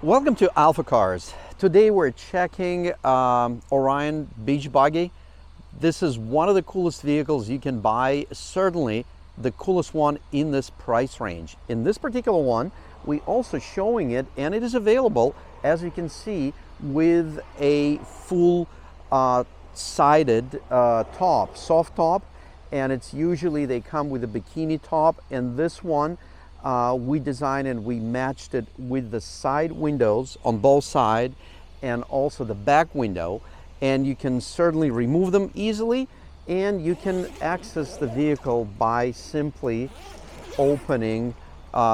Welcome to AlphaCars. Today we're checking Oreion Beach Buggy. This is one of the coolest vehicles you can buy, certainly the coolest one in this price range. In this particular one, we also showing it, and it is available, as you can see, with a full sided top, soft top, and it's usually they come with a bikini top, and this one we designed and we matched it with the side windows on both sides and also the back window, and you can certainly remove them easily, and you can access the vehicle by simply opening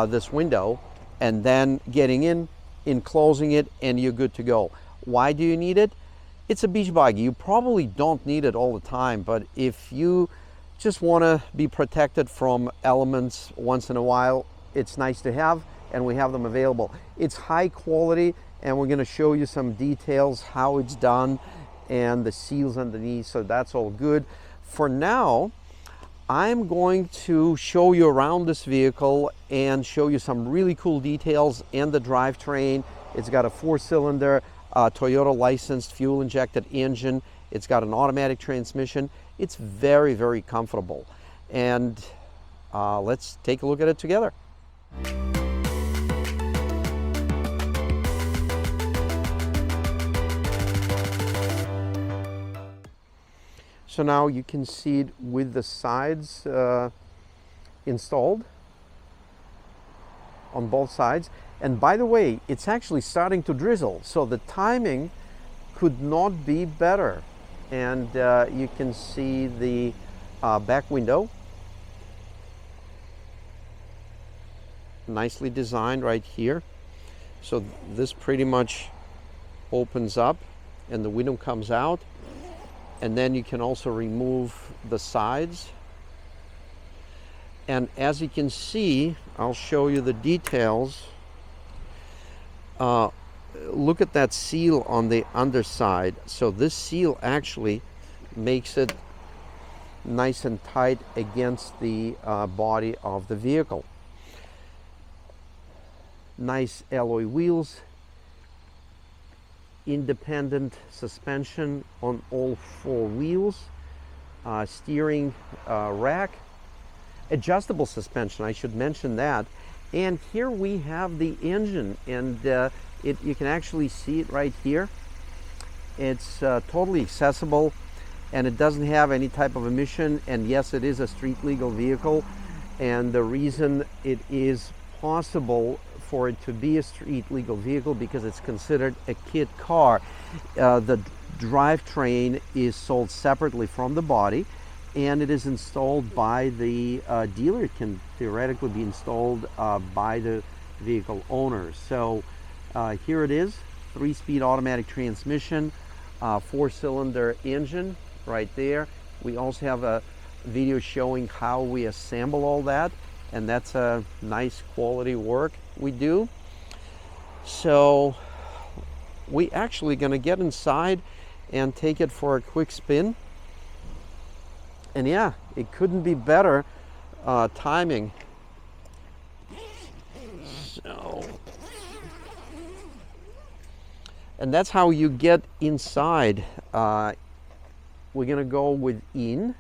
this window and then getting in closing it, and you're good to go. Why do you need it? It's a beach buggy. You probably don't need it all the time, but if you just want to be protected from elements once in a while, it's nice to have, and we have them available. It's high quality, and we're going to show you some details how it's done and the seals underneath, so that's all good. For now, I'm going to show you around this vehicle and show you some really cool details and the drivetrain. It's got a 4-cylinder Toyota licensed fuel injected engine. It's got an automatic transmission. It's very, very comfortable, and let's take a look at it together. So now you can see it with the sides installed on both sides. And by the way, it's actually starting to drizzle, so the timing could not be better. And you can see the back window. Nicely designed right here. So this pretty much opens up and the window comes out, and then you can also remove the sides. And as you can see, I'll show you the details. Look at that seal on the underside. So this seal actually makes it nice and tight against the body of the vehicle. Nice alloy wheels, independent suspension on all 4 wheels, steering rack, adjustable suspension, I should mention that. And here we have the engine, and you can actually see it right here. It's totally accessible, and it doesn't have any type of emission, and yes, it is a street legal vehicle, and the reason it is possible for it to be a street legal vehicle because it's considered a kit car. The drivetrain is sold separately from the body, and it is installed by the dealer. It can theoretically be installed by the vehicle owner. So here it is, 3-speed automatic transmission, 4-cylinder engine right there. We also have a video showing how we assemble all that, and that's a nice quality work we do. So we actually going to get inside and take it for a quick spin. And yeah, it couldn't be better timing. So, and that's how you get inside. We're gonna go with Ian.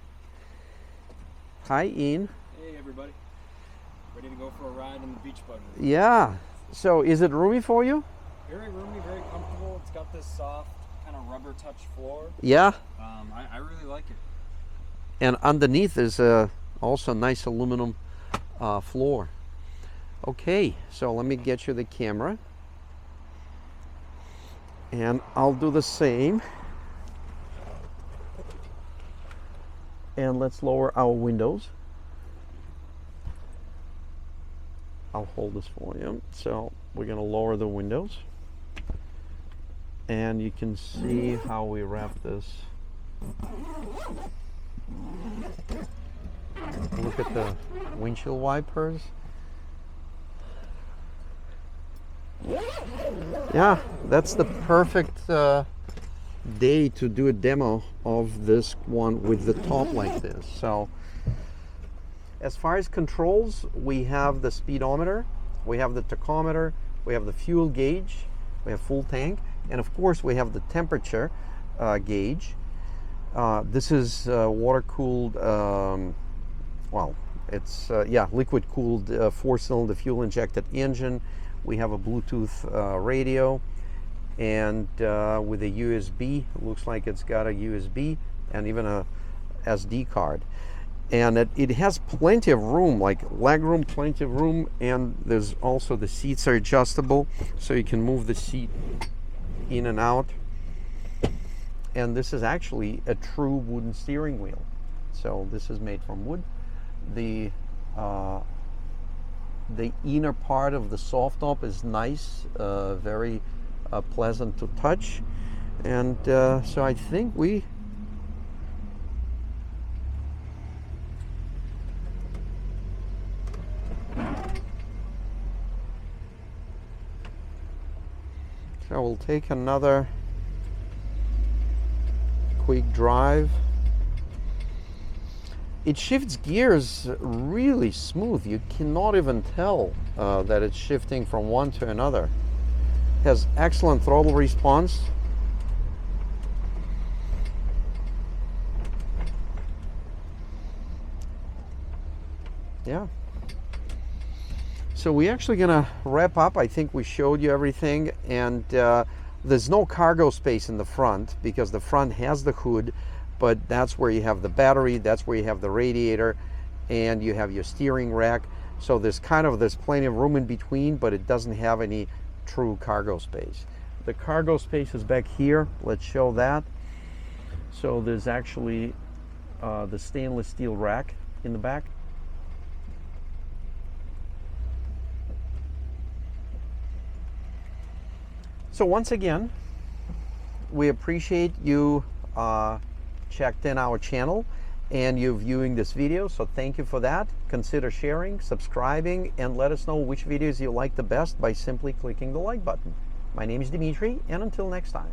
Hi, Ian. Hey, everybody. Ready to go for a ride in the beach buggy. Yeah. So is it roomy for you? Very roomy, very comfortable. It's got this soft kind of rubber touch floor. Yeah. I really like it. And underneath is also a nice aluminum floor. Okay, so let me get you the camera. And I'll do the same. And let's lower our windows. I'll hold this for you. So we're going to lower the windows. And you can see how we wrap this. Look at the windshield wipers. Yeah, that's the perfect day to do a demo of this one with the top like this. So as far as controls, we have the speedometer, we have the tachometer, we have the fuel gauge, We have full tank, and of course we have the temperature gauge. This is water cooled, well, it's liquid cooled 4-cylinder fuel injected engine. We have a Bluetooth radio, and with a USB. It looks like it's got a USB and even a SD card. And it has plenty of room, like leg room, plenty of room, and there's also the seats are adjustable, so you can move the seat in and out. And this is actually a true wooden steering wheel. So this is made from wood. The inner part of the soft top is nice, very pleasant to touch. And so I think so we'll take another quick drive. It shifts gears really smooth. You cannot even tell that it's shifting from one to another. Has excellent throttle response. Yeah. So we're actually gonna wrap up. I think we showed you everything, and there's no cargo space in the front because the front has the hood, but that's where you have the battery, that's where you have the radiator, and you have your steering rack. So there's plenty of room in between, but it doesn't have any true cargo space. The cargo space is back here. Let's show that. So there's actually the stainless steel rack in the back. So once again, we appreciate you checked in our channel and you viewing this video, so thank you for that. Consider sharing, subscribing, and let us know which videos you like the best by simply clicking the like button. My name is Dmitry, and until next time.